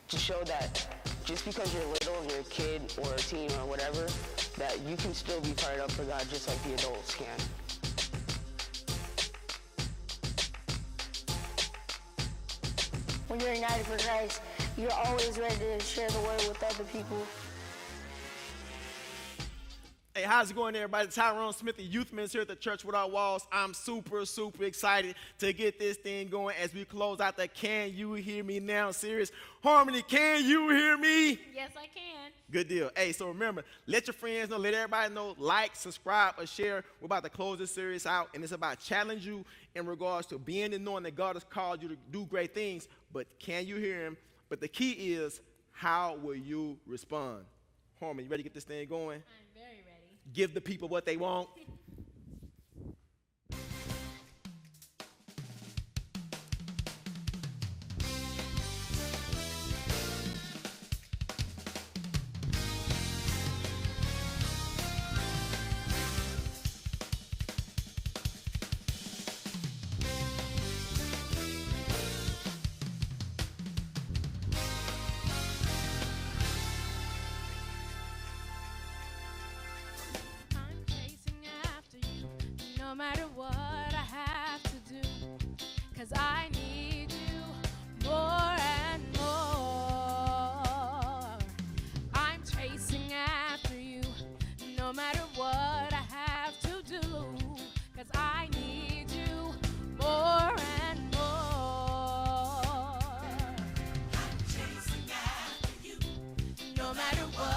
to show that just because you're little, you're a kid or a teen or whatever, that you can still be fired up for God just like the adults can. When you're united for Christ, you're always ready to share the word with other people. Hey, how's it going, everybody? Tyrone Smith, the youth minister here at the Church Without Walls. I'm super excited to get this thing going as we close out the Can You Hear Me Now series. Harmony, can you hear me? Yes, I can. Good deal. Hey, so remember, let your friends know, let everybody know, like, subscribe, or share. We're about to close this series out, and it's about challenge you in regards to being and knowing that God has called you to do great things, but can you hear him? But the key is, how will you respond? Harmony, you ready to get this thing going? I'm very ready. Give the people what they want. No matter what I have to do, 'cause I need you more and more. I'm chasing after you, no matter what I have to do, 'cause I need you more and more. I'm chasing after you, no matter what.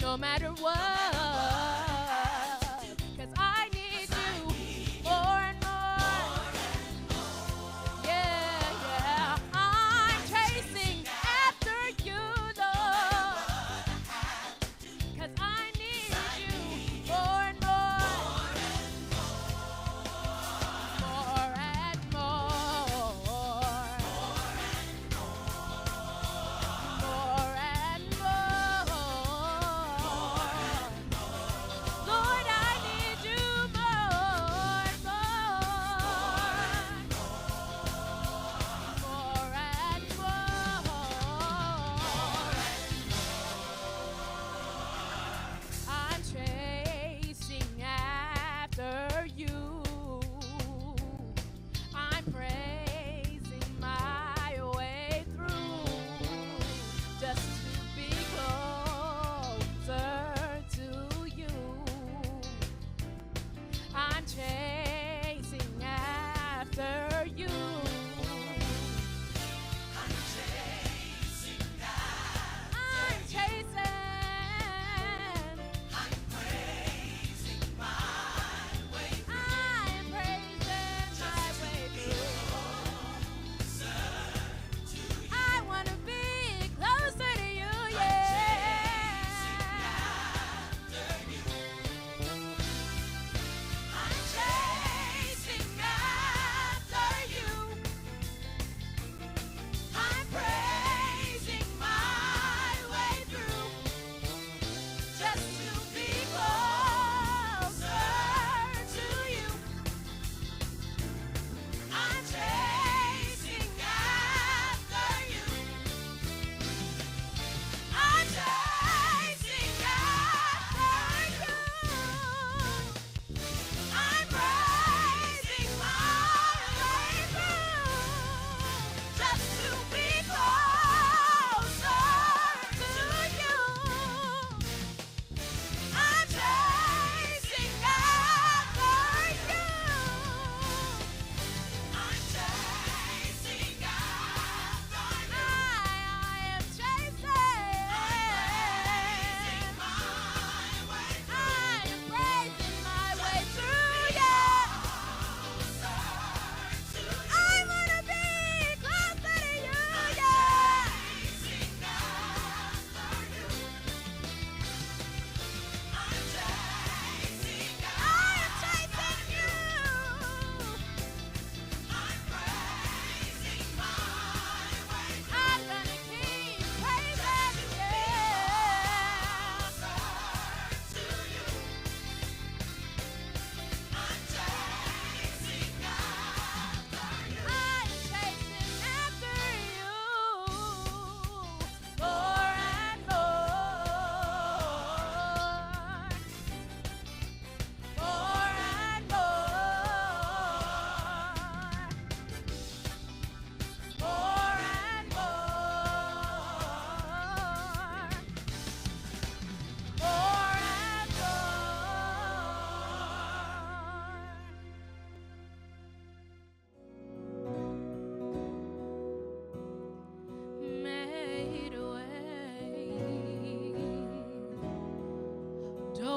No matter what, 'cause I need you more and more. Yeah, yeah. I'm chasing after you, Lord, 'cause I need you more and more. More and more. More and more.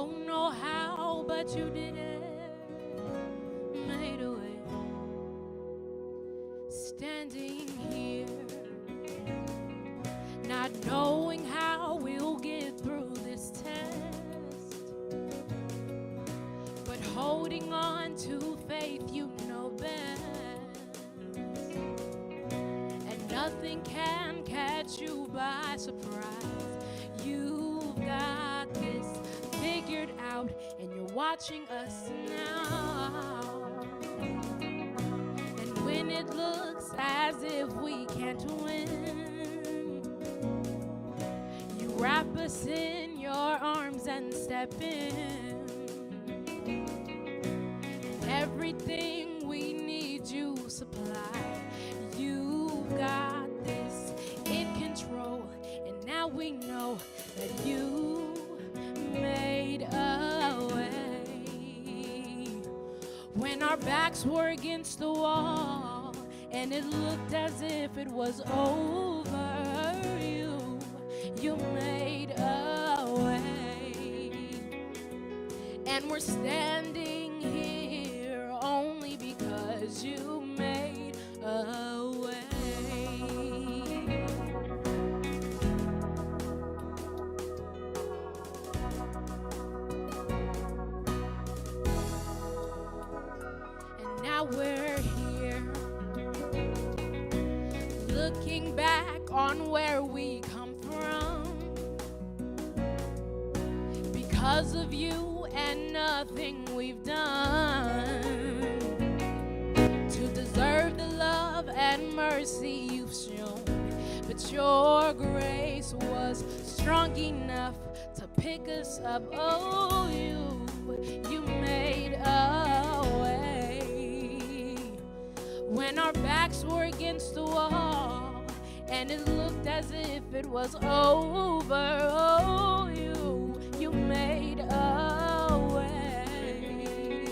don't know how, but you did it. Made a way. Standing here, not knowing how we'll get through this test, but holding on to faith you know best. And nothing can catch you by surprise. You've got this figured out, and you're watching us now. And when it looks as if we can't win, you wrap us in your arms and step in. And everything we need you supply. You've got this in control, and now we know that you made a way. When our backs were against the wall and it looked as if it was over, you made a way. And we're standing here only because you made a way. And now we're here, looking back on where we come from, because of you and nothing we've done to deserve the love and mercy you've shown. But your grace was strong enough to pick us up. Oh, you made a way. When our backs were against the wall and it looked as if it was over, oh, you made a way.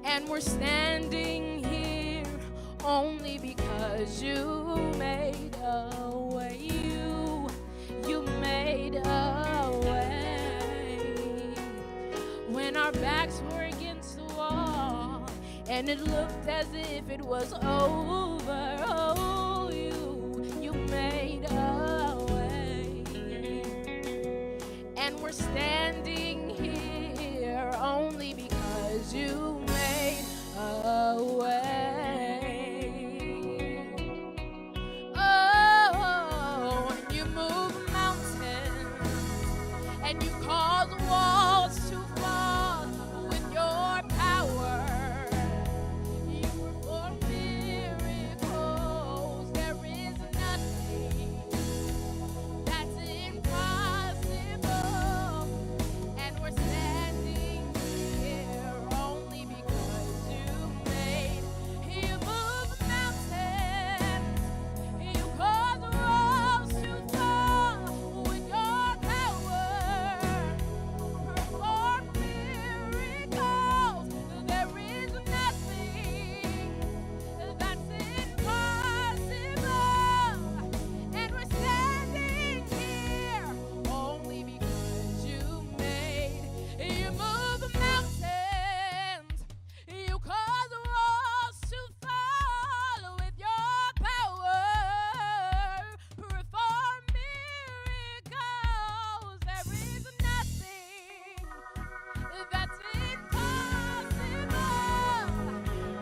And we're standing here only because you made a way. You made a way. When our backs were against the wall and it looked as if it was over, oh, you made a way. And we're standing here only because you made a way. Oh, and you move mountains and you cause walls to fall with your power. You perform miracles. There is nothing that's impossible. And we're standing here only because you move mountains, you cause walls to fall with your power. Perform miracles. There is nothing that's impossible. And we're standing here only because you move mountains, you cause walls to fall with your power. Perform miracles. There is nothing that's impossible.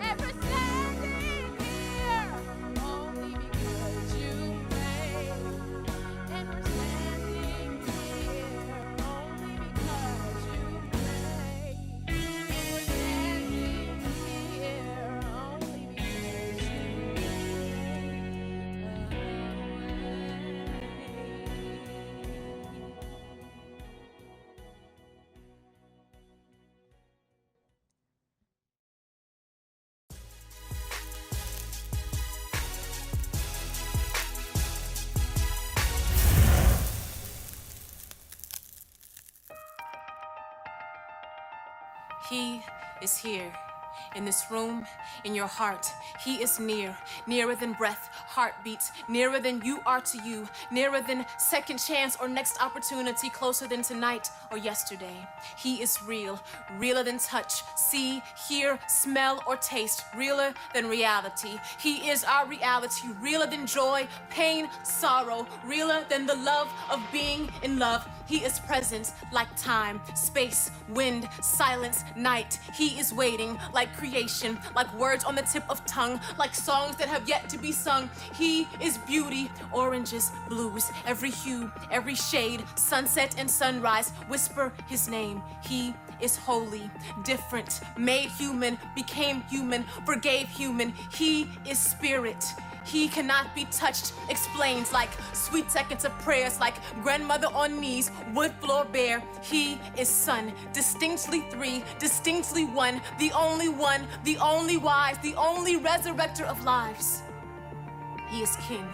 And we're standing here only because you made. And we're standing here only because you made. We're standing here only because you He is here, in this room, in your heart. He is near, nearer than breath, heartbeats, nearer than you are to you, nearer than second chance or next opportunity, closer than tonight or yesterday. He is real, realer than touch, see, hear, smell, or taste, realer than reality. He is our reality, realer than joy, pain, sorrow, realer than the love of being in love. He is present like time, space, wind, silence, night. He is waiting like creation, like words on the tip of tongue, like songs that have yet to be sung. He is beauty, oranges, blues, every hue, every shade, sunset and sunrise. Whisper his name. He is holy, different, made human, became human, forgave human. He is spirit. He cannot be touched, explains like sweet seconds of prayers, like grandmother on knees, wood floor bare. He is son, distinctly three, distinctly one, the only wise, the only resurrector of lives. He is king.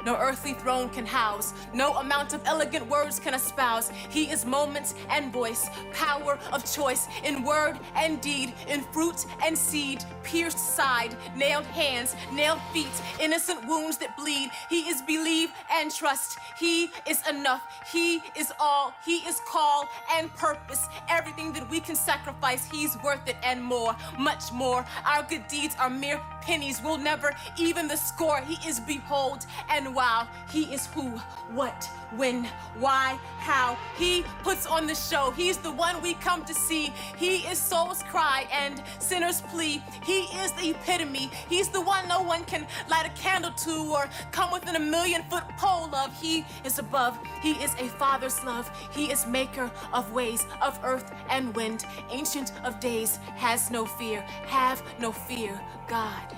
No earthly throne can house, no amount of elegant words can espouse. He is moment and voice, power of choice, in word and deed, in fruit and seed, pierced side, nailed hands, nailed feet, innocent wounds that bleed. He is believe and trust. He is enough. He is all. He is call and purpose. Everything that we can sacrifice, he's worth it and more, much more. Our good deeds are mere pennies, will never even the score. He is behold and wow. He is who, what, when, why, how. He puts on the show. He's the one we come to see. He is soul's cry and sinner's plea. He is the epitome. He's the one no one can light a candle to or come within a 1,000,000-foot pole of. He is above. He is a father's love. He is maker of ways, of earth and wind. Ancient of days, has no fear. Have no fear. God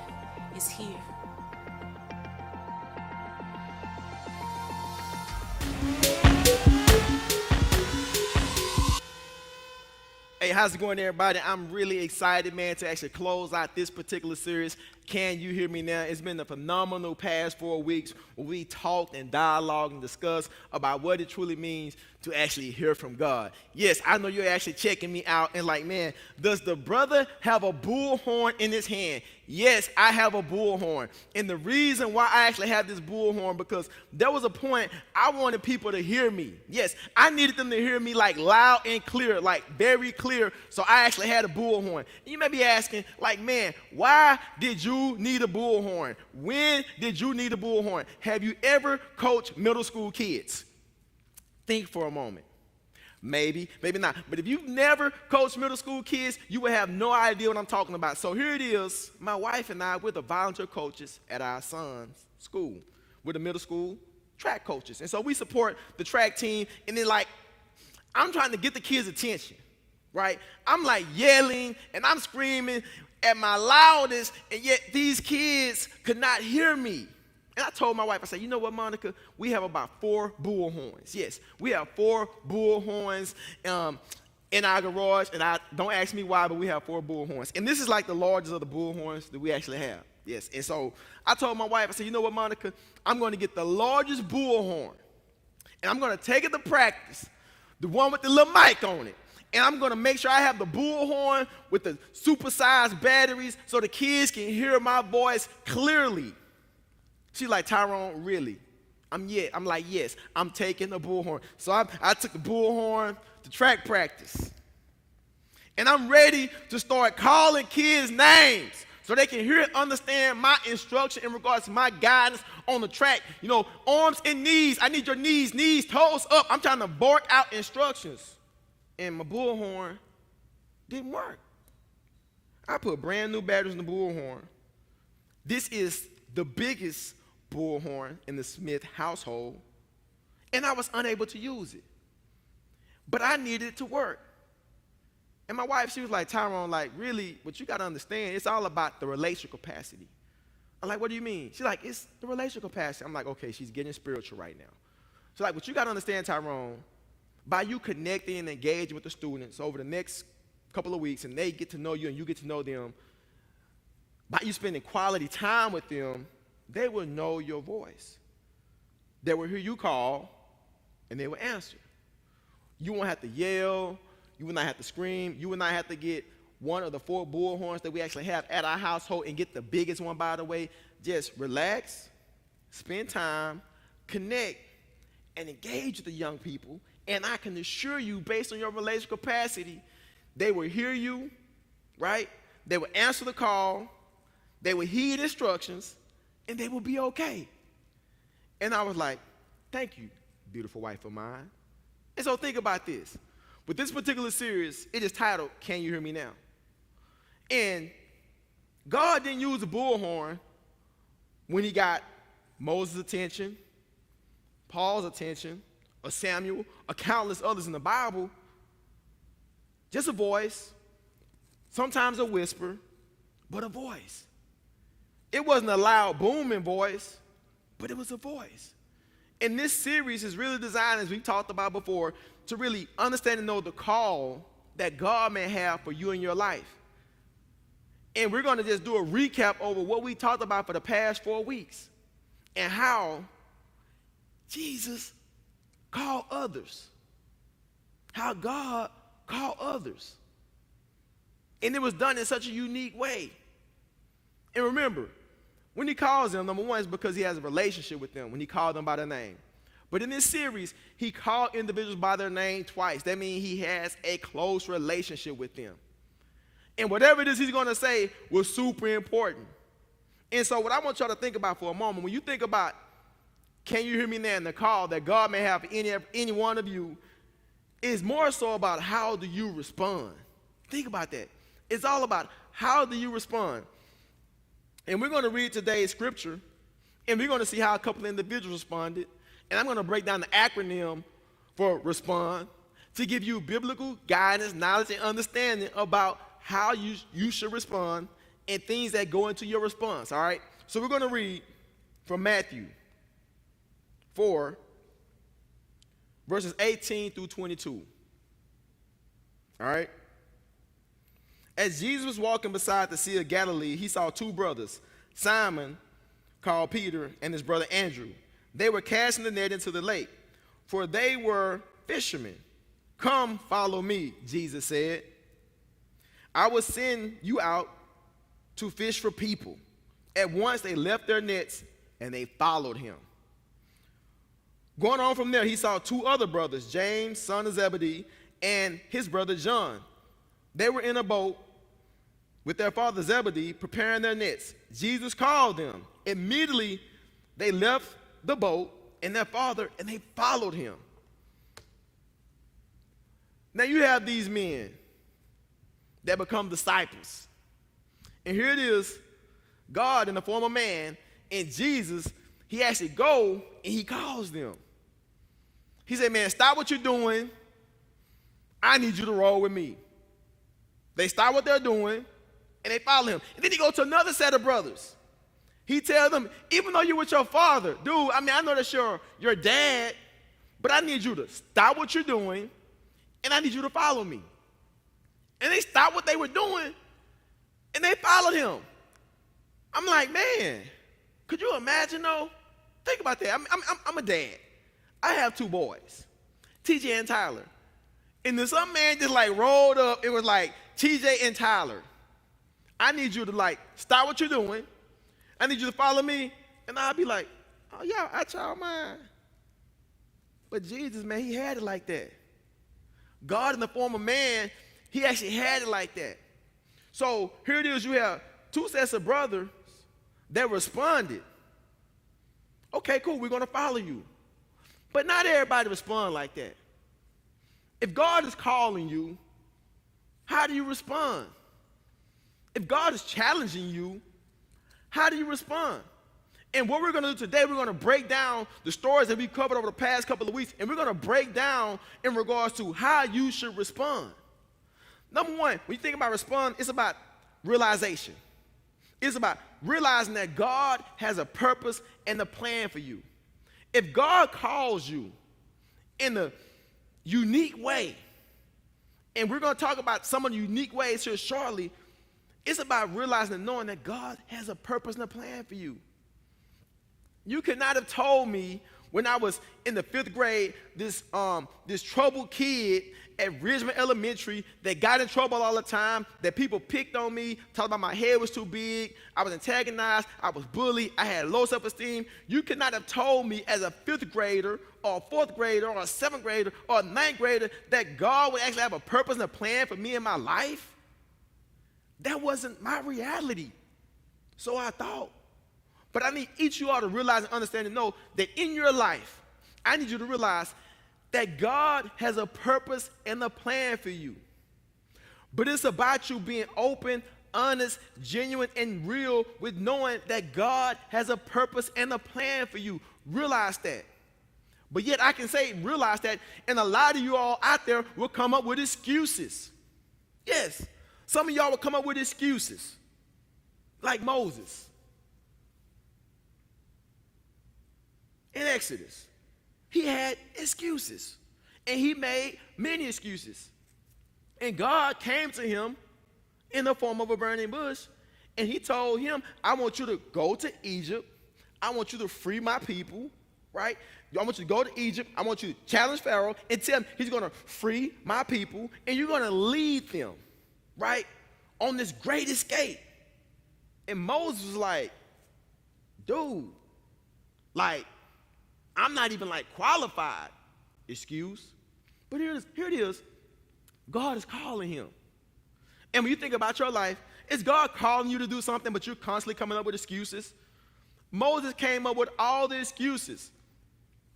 is here. Hey, how's it going, everybody? I'm really excited, man, to actually close out this particular series. Can you hear me now? It's been a phenomenal past 4 weeks where we talked and dialogued and discussed about what it truly means to actually hear from God. Yes, I know you're actually checking me out and like, man, does the brother have a bullhorn in his hand? Yes, I have a bullhorn. And the reason why I actually have this bullhorn, because there was a point I wanted people to hear me. Yes, I needed them to hear me like loud and clear, like very clear. So I actually had a bullhorn. And you may be asking, like, man, why did you need a bullhorn? When did you need a bullhorn? Have you ever coached middle school kids? Think for a moment. Maybe, maybe not. But if you've never coached middle school kids, you will have no idea what I'm talking about. So here it is. My wife and I, we're the volunteer coaches at our son's school. We're the middle school track coaches. And so we support the track team. And then, like, I'm trying to get the kids' attention, right? I'm, like, yelling and I'm screaming at my loudest, and yet these kids could not hear me. And I told my wife, I said, you know what, Monica? We have about 4 bullhorns. Yes, we have 4 bullhorns in our garage, and don't ask me why, but we have 4 bullhorns. And this is like the largest of the bullhorns that we actually have. Yes, and so I told my wife, I said, you know what, Monica? I'm going to get the largest bullhorn, and I'm going to take it to practice, the one with the little mic on it. And I'm going to make sure I have the bullhorn with the supersized batteries so the kids can hear my voice clearly. She's like, Tyrone, really? I'm like, yes, I'm taking the bullhorn. So I took the bullhorn to track practice. And I'm ready to start calling kids names so they can hear and understand my instruction in regards to my guidance on the track. You know, arms and knees. I need your knees, toes up. I'm trying to bark out instructions. And my bullhorn didn't work. I put brand new batteries in the bullhorn. This is the biggest bullhorn in the Smith household, and I was unable to use it. But I needed it to work. And my wife, she was like, Tyrone, like, really, what you got to understand, it's all about the relational capacity. I'm like, what do you mean? She's like, it's the relational capacity. I'm like, okay, she's getting spiritual right now. She's like, what you got to understand, Tyrone, by you connecting and engaging with the students over the next couple of weeks, and they get to know you and you get to know them, by you spending quality time with them, they will know your voice. They will hear you call, and they will answer. You won't have to yell. You will not have to scream. You will not have to get one of the 4 bullhorns that we actually have at our household and get the biggest one, by the way. Just relax, spend time, connect, and engage with the young people And I can assure you, based on your relational capacity, they will hear you, right? They will answer the call, they will heed instructions, and they will be okay. And I was like, thank you, beautiful wife of mine. And so think about this. With this particular series, it is titled, Can You Hear Me Now? And God didn't use the bullhorn when he got Moses' attention, Paul's attention, or Samuel, or countless others in the Bible. Just a voice, sometimes a whisper, but a voice. It wasn't a loud, booming voice, but it was a voice. And this series is really designed, as we talked about before, to really understand and know the call that God may have for you in your life. And we're going to just do a recap over what we talked about for the past 4 weeks and how Jesus called others, how God called others. And it was done in such a unique way. And remember, when he calls them, number one is because he has a relationship with them when he called them by their name. But in this series, he called individuals by their name twice. That means he has a close relationship with them. And whatever it is he's going to say was super important. And so what I want y'all to think about for a moment, when you think about, can you hear me now, and the call that God may have for any one of you, is more so about how do you respond. Think about that. It's all about how do you respond. And we're going to read today's scripture, and we're going to see how a couple of individuals responded. And I'm going to break down the acronym for respond to give you biblical guidance, knowledge, and understanding about how you should respond and things that go into your response, all right? So we're going to read from Matthew 4, verses 18 through 22, all right? As Jesus was walking beside the Sea of Galilee, he saw two brothers, Simon, called Peter, and his brother Andrew. They were casting the net into the lake, for they were fishermen. Come, follow me, Jesus said. I will send you out to fish for people. At once they left their nets and they followed him. Going on from there, he saw two other brothers, James, son of Zebedee, and his brother John. They were in a boat with their father Zebedee, preparing their nets. Jesus called them. Immediately, they left the boat and their father, and they followed him. Now you have these men that become disciples. And here it is, God in the form of man, and Jesus, he actually go and he calls them. He said, man, stop what you're doing. I need you to roll with me. They stop what they're doing, and they follow him. And then he goes to another set of brothers. He tells them, even though you're with your father, dude, I mean, I know that's your dad, but I need you to stop what you're doing, and I need you to follow me. And they stopped what they were doing, and they followed him. I'm like, man, could you imagine, though? Think about that. I'm a dad. I have two boys, TJ and Tyler. And then some man just like rolled up. It was like, TJ and Tyler, I need you to like stop what you're doing. I need you to follow me. And I'll be like, oh, yeah, I y'all mind. But Jesus, man, he had it like that. God in the form of man, he actually had it like that. So here it is, you have two sets of brothers that responded. Okay, cool, we're going to follow you. But not everybody respond like that. If God is calling you, how do you respond? If God is challenging you, how do you respond? And what we're going to do today, we're going to break down the stories that we covered over the past couple of weeks, and we're going to break down in regards to how you should respond. Number one, when you think about respond, it's about realization. It's about realizing that God has a purpose and a plan for you. If God calls you in a unique way, and we're going to talk about some of the unique ways here shortly, it's about realizing and knowing that God has a purpose and a plan for you. You could not have told me when I was in the 5th grade, this troubled kid at Ridgemont Elementary that got in trouble all the time, that people picked on me, talked about my head was too big, I was antagonized, I was bullied, I had low self-esteem. You could not have told me as a 5th grader or a 4th grader or a 7th grader or a 9th grader that God would actually have a purpose and a plan for me in my life. That wasn't my reality. So I thought. But I need each of you all to realize and understand and know that in your life, I need you to realize that God has a purpose and a plan for you. But it's about you being open, honest, genuine, and real with knowing that God has a purpose and a plan for you. Realize that. But yet I can say realize that, and a lot of you all out there will come up with excuses. Yes, some of y'all will come up with excuses, like Moses in Exodus. He had excuses, and he made many excuses. And God came to him in the form of a burning bush, and he told him, I want you to go to Egypt. I want you to free my people, right? I want you to go to Egypt. I want you to challenge Pharaoh and tell him he's going to free my people, and you're going to lead them, right, on this great escape. And Moses was like, dude, like, I'm not even like qualified. Excuse. But here it is. God is calling him. And when you think about your life, is God calling you to do something, but you're constantly coming up with excuses? Moses came up with all the excuses.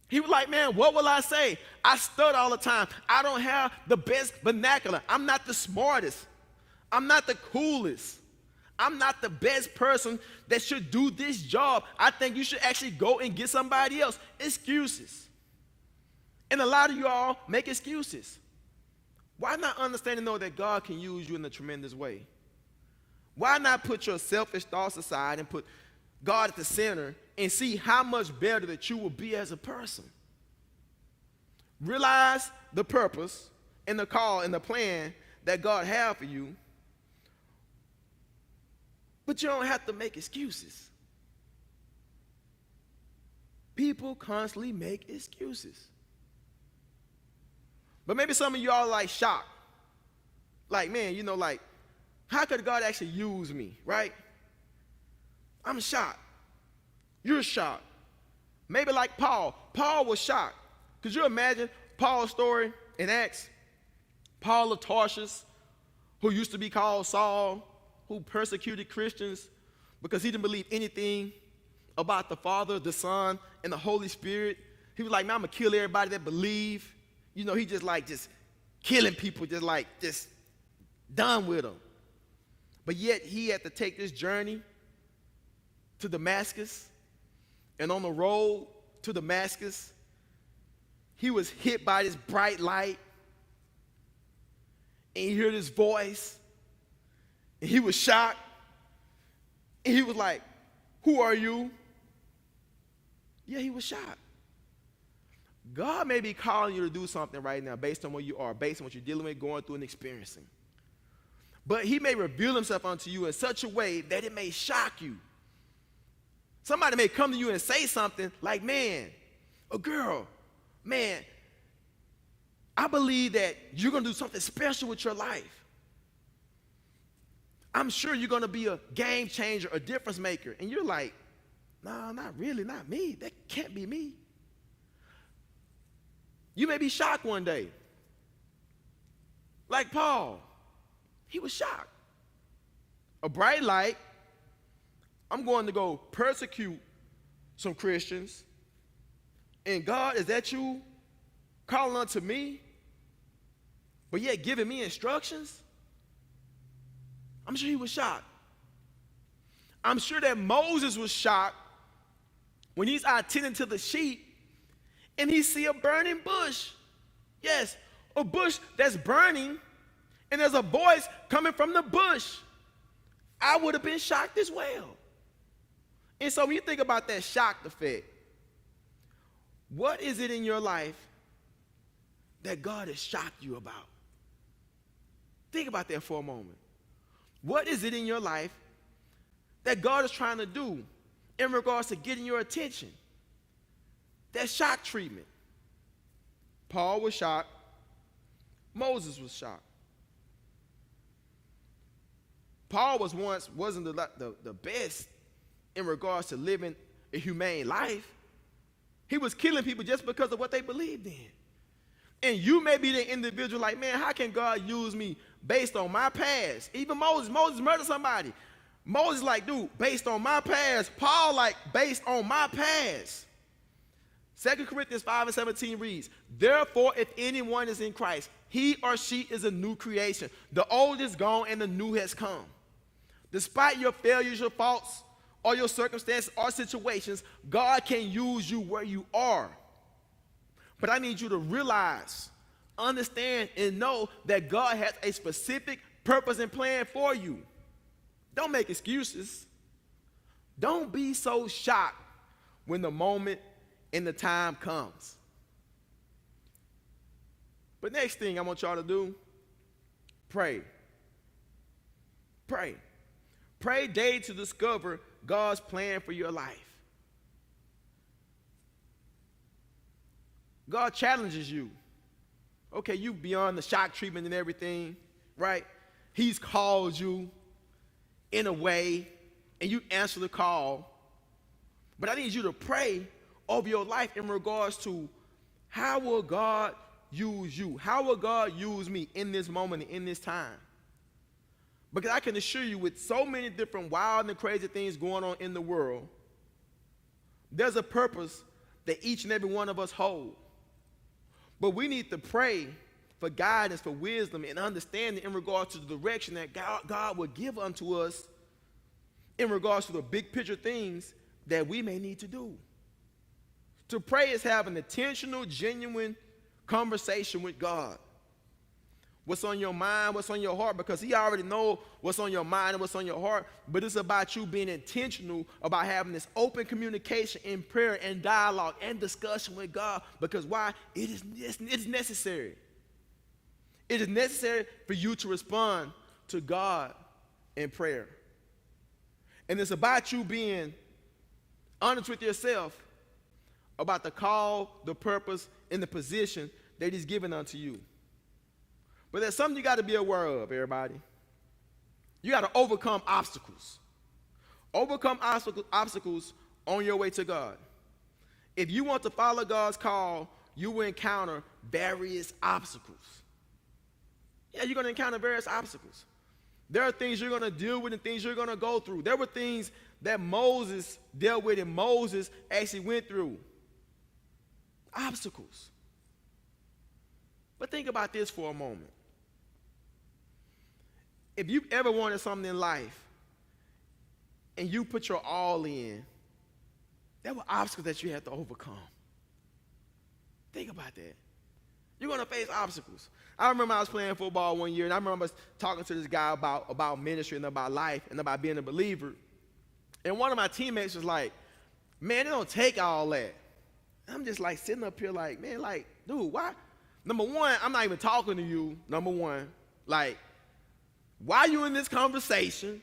He was like, man, what will I say? I stutter all the time. I don't have the best vernacular. I'm not the smartest. I'm not the coolest. I'm not the best person that should do this job. I think you should actually go and get somebody else. Excuses. And a lot of you all make excuses. Why not understand and know that God can use you in a tremendous way? Why not put your selfish thoughts aside and put God at the center and see how much better that you will be as a person? Realize the purpose and the call and the plan that God has for you. But you don't have to make excuses. People constantly make excuses. But maybe some of y'all are like shocked. Like, man, you know, like, how could God actually use me, right? I'm shocked. You're shocked. Maybe like Paul. Paul was shocked. Could you imagine Paul's story in Acts? Paul of Tarsus, who used to be called Saul, who persecuted Christians because he didn't believe anything about the Father, the Son, and the Holy Spirit. He was like, man, I'm going to kill everybody that believe. You know, he just killing people, just done with them. But yet he had to take this journey to Damascus. And on the road to Damascus, he was hit by this bright light. And he heard his voice. And he was shocked. And he was like, who are you? Yeah, he was shocked. God may be calling you to do something right now based on where you are, based on what you're dealing with, going through, and experiencing. But he may reveal himself unto you in such a way that it may shock you. Somebody may come to you and say something like, man, or girl, man, I believe that you're going to do something special with your life. I'm sure you're going to be a game changer, a difference maker. And you're like, no, not really, not me. That can't be me. You may be shocked one day. Like Paul, he was shocked. A bright light. I'm going to go persecute some Christians. And God, is that you calling unto me, but yet giving me instructions? I'm sure he was shocked. I'm sure that Moses was shocked when he's out tending to the sheep and he see a burning bush. Yes, a bush that's burning, and there's a voice coming from the bush. I would have been shocked as well. And so when you think about that shock effect, what is it in your life that God has shocked you about? Think about that for a moment. What is it in your life that God is trying to do in regards to getting your attention? That shock treatment. Paul was shocked. Moses was shocked. Paul wasn't the best in regards to living a humane life. He was killing people just because of what they believed in. And you may be the individual like, man, how can God use me based on my past? Even Moses murdered somebody. Moses like, dude, based on my past. Paul like, based on my past. 2 Corinthians 5:17 reads, therefore, if anyone is in Christ, he or she is a new creation. The old is gone and the new has come. Despite your failures, your faults, or your circumstances or situations, God can use you where you are. But I need you to realize, understand, and know that God has a specific purpose and plan for you. Don't make excuses. Don't be so shocked when the moment and the time comes. But next thing I want y'all to do, pray. Pray. Pray daily to discover God's plan for your life. God challenges you. Okay, you beyond the shock treatment and everything, right? He's called you in a way, and you answer the call. But I need you to pray over your life in regards to how will God use you? How will God use me in this moment and in this time? Because I can assure you, with so many different wild and crazy things going on in the world, there's a purpose that each and every one of us hold. But we need to pray for guidance, for wisdom, and understanding in regards to the direction that God will give unto us in regards to the big picture things that we may need to do. To pray is have an intentional, genuine conversation with God. What's on your mind, what's on your heart, because he already knows what's on your mind and what's on your heart, but it's about you being intentional about having this open communication in prayer and dialogue and discussion with God, because why? It's necessary. It is necessary for you to respond to God in prayer. And it's about you being honest with yourself about the call, the purpose, and the position that he's given unto you. But there's something you got to be aware of, everybody. You got to overcome obstacles. Overcome obstacles on your way to God. If you want to follow God's call, you will encounter various obstacles. Yeah, you're going to encounter various obstacles. There are things you're going to deal with and things you're going to go through. There were things that Moses dealt with and Moses actually went through. Obstacles. But think about this for a moment. If you've ever wanted something in life and you put your all in, there were obstacles that you had to overcome. Think about that. You're going to face obstacles. I remember I was playing football one year, and I remember talking to this guy about ministry and about life and about being a believer. And one of my teammates was like, man, it don't take all that. And I'm just like sitting up here like, man, like, dude, why? Number one, I'm not even talking to you, number one. Like, why are you in this conversation?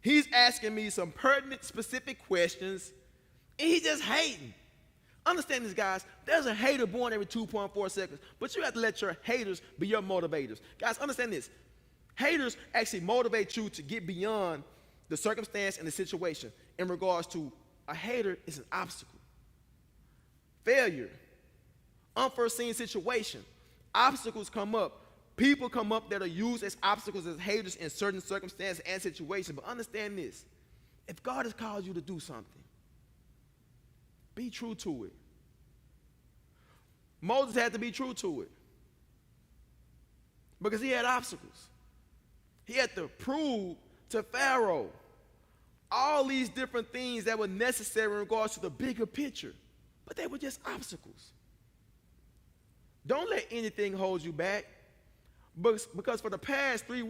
He's asking me some pertinent, specific questions, and he's just hating. Understand this, guys. There's a hater born every 2.4 seconds, but you have to let your haters be your motivators. Guys, understand this. Haters actually motivate you to get beyond the circumstance and the situation in regards to a hater is an obstacle. Failure, unforeseen situation, obstacles come up. People come up that are used as obstacles, as haters in certain circumstances and situations. But understand this. If God has called you to do something, be true to it. Moses had to be true to it because he had obstacles. He had to prove to Pharaoh all these different things that were necessary in regards to the bigger picture, but they were just obstacles. Don't let anything hold you back, because for the past 4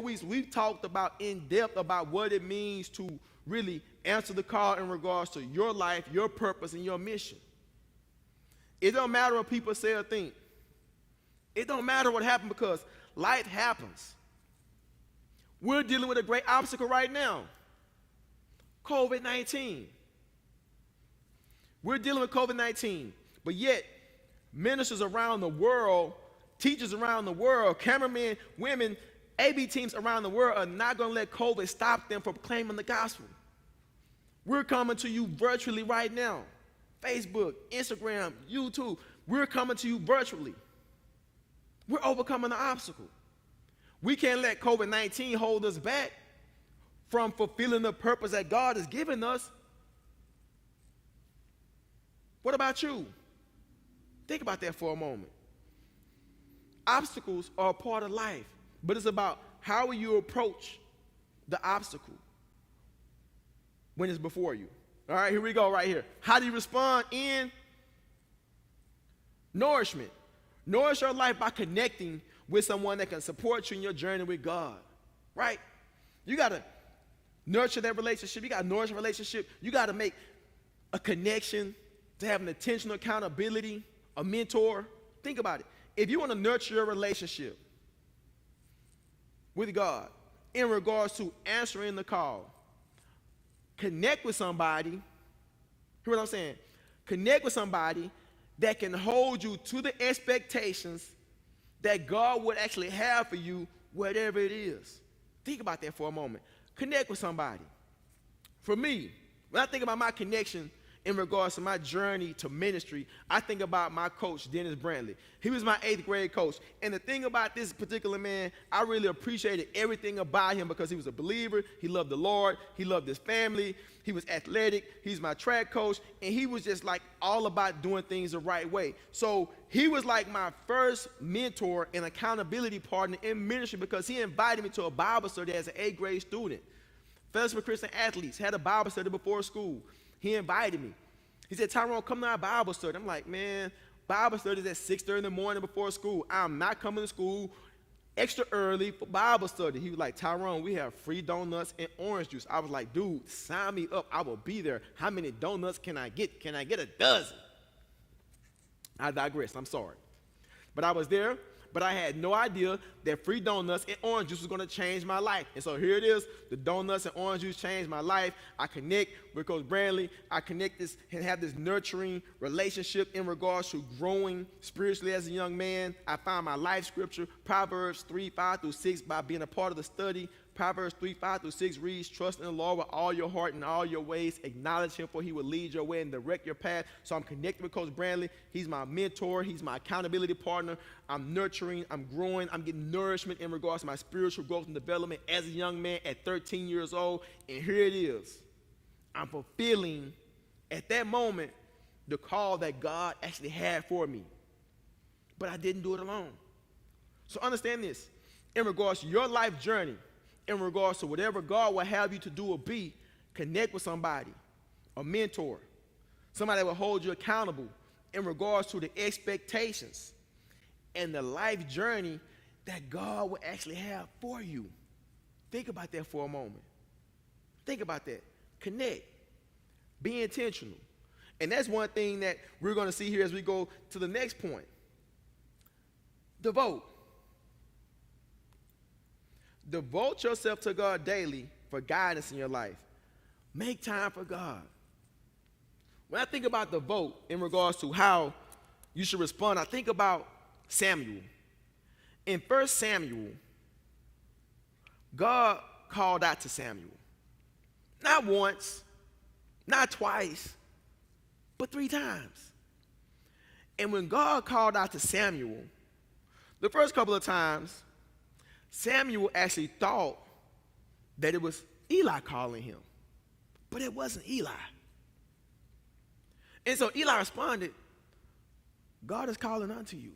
weeks, we've talked about in depth about what it means to really answer the call in regards to your life, your purpose, and your mission. It don't matter what people say or think. It don't matter what happened, because life happens. We're dealing with a great obstacle right now, COVID-19. We're dealing with COVID-19, but yet ministers around the world, teachers around the world, cameramen, women, AB teams around the world are not going to let COVID stop them from proclaiming the gospel. We're coming to you virtually right now. Facebook, Instagram, YouTube. We're coming to you virtually. We're overcoming the obstacle. We can't let COVID-19 hold us back from fulfilling the purpose that God has given us. What about you? Think about that for a moment. Obstacles are a part of life, but it's about how you approach the obstacle when it's before you. All right, here we go right here. How do you respond in nourishment? Nourish your life by connecting with someone that can support you in your journey with God, right? You got to nurture that relationship. You got to nourish a relationship. You got to make a connection to have an intentional accountability, a mentor. Think about it. If you want to nurture your relationship with God in regards to answering the call, connect with somebody, hear what I'm saying? Connect with somebody that can hold you to the expectations that God would actually have for you, whatever it is. Think about that for a moment. Connect with somebody. For me, when I think about my connection in regards to my journey to ministry, I think about my coach, Dennis Brantley. He was my 8th grade coach. And the thing about this particular man, I really appreciated everything about him because he was a believer. He loved the Lord. He loved his family. He was athletic. He's my track coach. And he was just like all about doing things the right way. So he was like my first mentor and accountability partner in ministry because he invited me to a Bible study as an 8th grade student. Fellowship of Christian Athletes had a Bible study before school. He invited me. He said, Tyrone, come to our Bible study. I'm like, man, Bible study is at 6:30 in the morning before school. I'm not coming to school extra early for Bible study. He was like, Tyrone, we have free donuts and orange juice. I was like, dude, sign me up. I will be there. How many donuts can I get? Can I get a dozen? I digress. I'm sorry. But I was there. But I had no idea that free donuts and orange juice was going to change my life. And so here it is. The donuts and orange juice changed my life. I connect with Coach Brantley. I connect this and have this nurturing relationship in regards to growing spiritually as a young man. I found my life scripture, Proverbs 3:5-6, by being a part of the study. Proverbs 3:5-6 reads, trust in the Lord with all your heart and all your ways. Acknowledge him, for he will lead your way and direct your path. So I'm connected with Coach Brantley. He's my mentor. He's my accountability partner. I'm nurturing. I'm growing. I'm getting nourishment in regards to my spiritual growth and development as a young man at 13 years old. And here it is. I'm fulfilling, at that moment, the call that God actually had for me. But I didn't do it alone. So understand this. In regards to your life journey, in regards to whatever God will have you to do or be, connect with somebody, a mentor, somebody that will hold you accountable in regards to the expectations and the life journey that God will actually have for you. Think about that for a moment. Think about that. Connect. Be intentional. And that's one thing that we're going to see here as we go to the next point. Devote. Devote yourself to God daily for guidance in your life. Make time for God. When I think about devote in regards to how you should respond, I think about Samuel. In 1 Samuel, God called out to Samuel. Not once, not twice, but 3 times. And when God called out to Samuel, the first couple of times, Samuel actually thought that it was Eli calling him, but it wasn't Eli. And so Eli responded, God is calling unto you.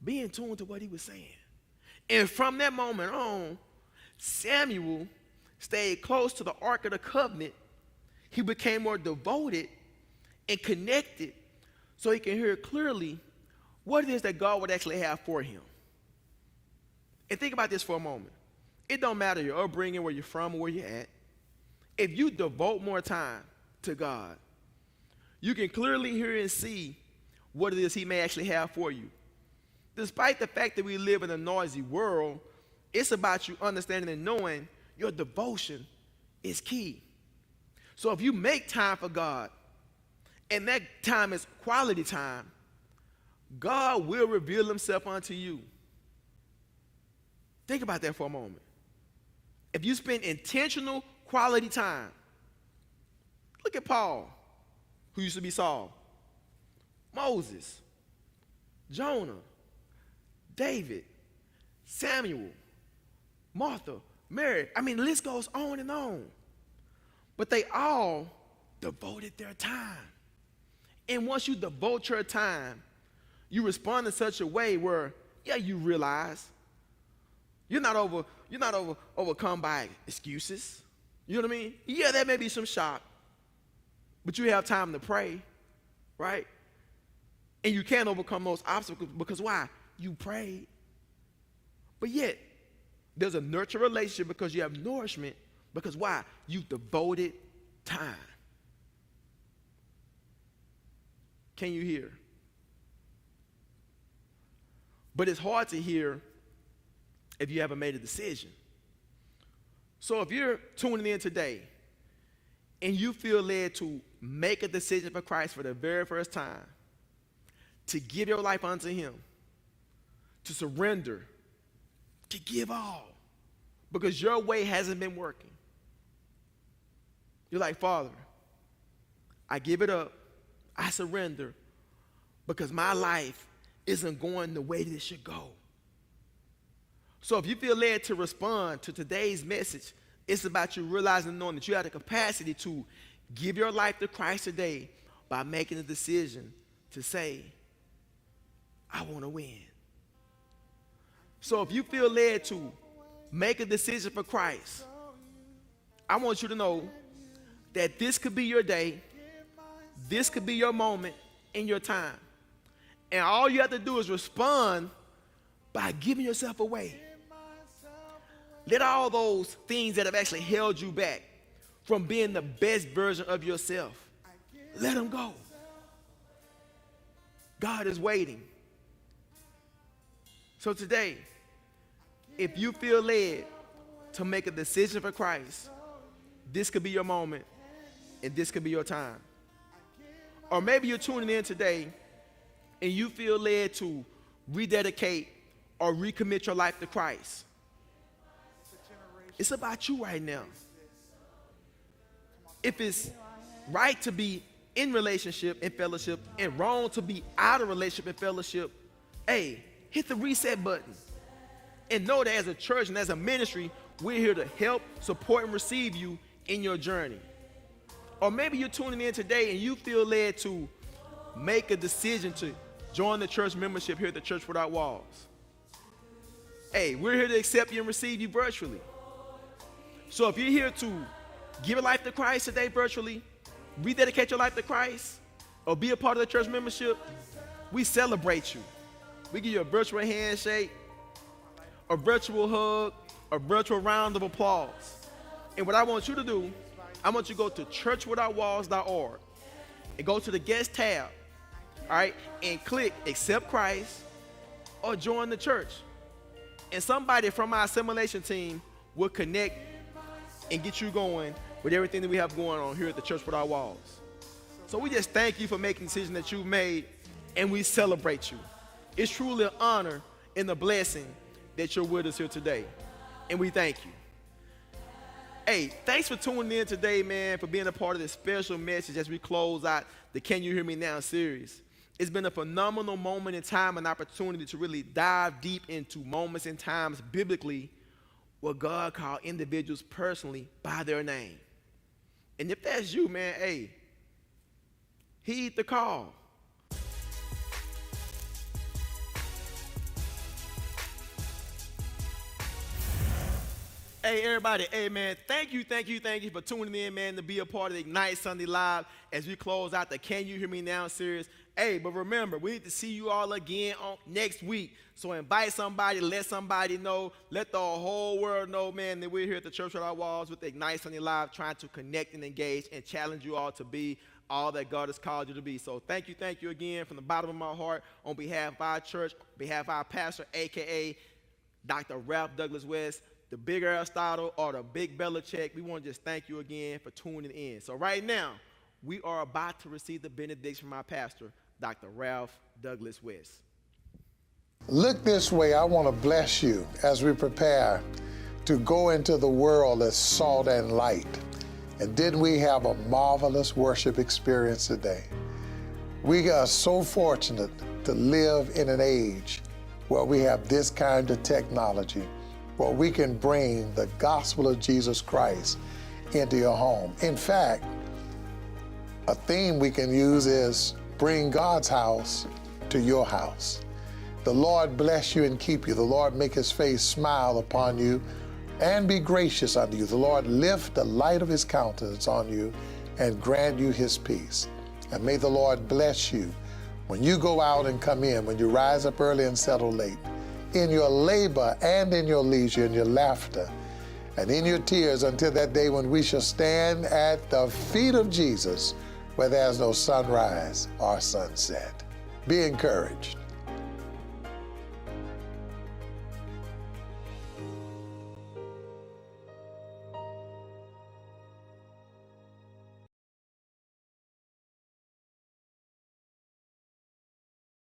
Be in tune to what he was saying. And from that moment on, Samuel stayed close to the Ark of the Covenant. He became more devoted and connected so he can hear clearly what it is that God would actually have for him. And think about this for a moment. It don't matter your upbringing, where you're from, or where you're at. If you devote more time to God, you can clearly hear and see what it is he may actually have for you. Despite the fact that we live in a noisy world, it's about you understanding and knowing your devotion is key. So if you make time for God, and that time is quality time, God will reveal himself unto you. Think about that for a moment. If you spend intentional quality time, look at Paul, who used to be Saul, Moses, Jonah, David, Samuel, Martha, Mary. I mean, the list goes on and on. But they all devoted their time. And once you devote your time, you respond in such a way where, yeah, you realize you're not overcome by excuses. You know what I mean? Yeah, there may be some shock, but you have time to pray, right? And you can't overcome those obstacles because why? You prayed. But yet, there's a nurture relationship because you have nourishment. Because why? You've devoted time. Can you hear? But it's hard to hear if you haven't made a decision. So if you're tuning in today and you feel led to make a decision for Christ for the very first time, to give your life unto him, to surrender, to give all, because your way hasn't been working. You're like, Father, I give it up, I surrender, because my life isn't going the way that it should go. So if you feel led to respond to today's message, it's about you realizing and knowing that you have the capacity to give your life to Christ today by making a decision to say, I want to win. So if you feel led to make a decision for Christ, I want you to know that this could be your day, this could be your moment in your time. And all you have to do is respond by giving yourself away. Let all those things that have actually held you back from being the best version of yourself, let them go. God is waiting. So today, if you feel led to make a decision for Christ, this could be your moment and this could be your time. Or maybe you're tuning in today and you feel led to rededicate or recommit your life to Christ. It's about you right now. If it's right to be in relationship and fellowship and wrong to be out of relationship and fellowship, hey, hit the reset button. And know that as a church and as a ministry, we're here to help, support, and receive you in your journey. Or maybe you're tuning in today and you feel led to make a decision to join the church membership here at the Church Without Walls. Hey, we're here to accept you and receive you virtually. So if you're here to give your life to Christ today virtually, rededicate your life to Christ, or be a part of the church membership, we celebrate you. We give you a virtual handshake, a virtual hug, a virtual round of applause. And what I want you to do, I want you to go to churchwithoutwalls.org and go to the guest tab, all right, and click accept Christ or join the church. And somebody from our assimilation team will connect and get you going with everything that we have going on here at the Church Without Walls. So we just thank you for making the decision that you've made, and we celebrate you. It's truly an honor and a blessing that you're with us here today, and we thank you. Hey, thanks for tuning in today, man, for being a part of this special message as we close out the Can You Hear Me Now series. It's been a phenomenal moment in time and opportunity to really dive deep into moments and times biblically where God called individuals personally by their name. And if that's you, man, hey, heed the call. Hey, everybody, hey, man, thank you for tuning in, man, to be a part of Ignite Sunday Live as we close out the Can You Hear Me Now series. Hey, but remember, we need to see you all again on next week. So invite somebody, let somebody know, let the whole world know, man, that we're here at the Church Without Walls with Ignite Sunday Live trying to connect and engage and challenge you all to be all that God has called you to be. So thank you again from the bottom of my heart on behalf of our church, on behalf of our pastor, a.k.a. Dr. Ralph Douglas West, the Big Aristotle, or the Big Belichick. We want to just thank you again for tuning in. So right now, we are about to receive the benediction from our pastor. Dr. Ralph Douglas West. Look this way, I want to bless you as we prepare to go into the world as salt and light. And didn't we have a marvelous worship experience today? We are so fortunate to live in an age where we have this kind of technology, where we can bring the gospel of Jesus Christ into your home. In fact, a theme we can use is bring God's house to your house. The Lord bless you and keep you. The Lord make his face smile upon you and be gracious unto you. The Lord lift the light of his countenance on you and grant you his peace. And may the Lord bless you when you go out and come in, when you rise up early and settle late, in your labor and in your leisure, in your laughter and in your tears, until that day when we shall stand at the feet of Jesus, where there's no sunrise or sunset. Be encouraged.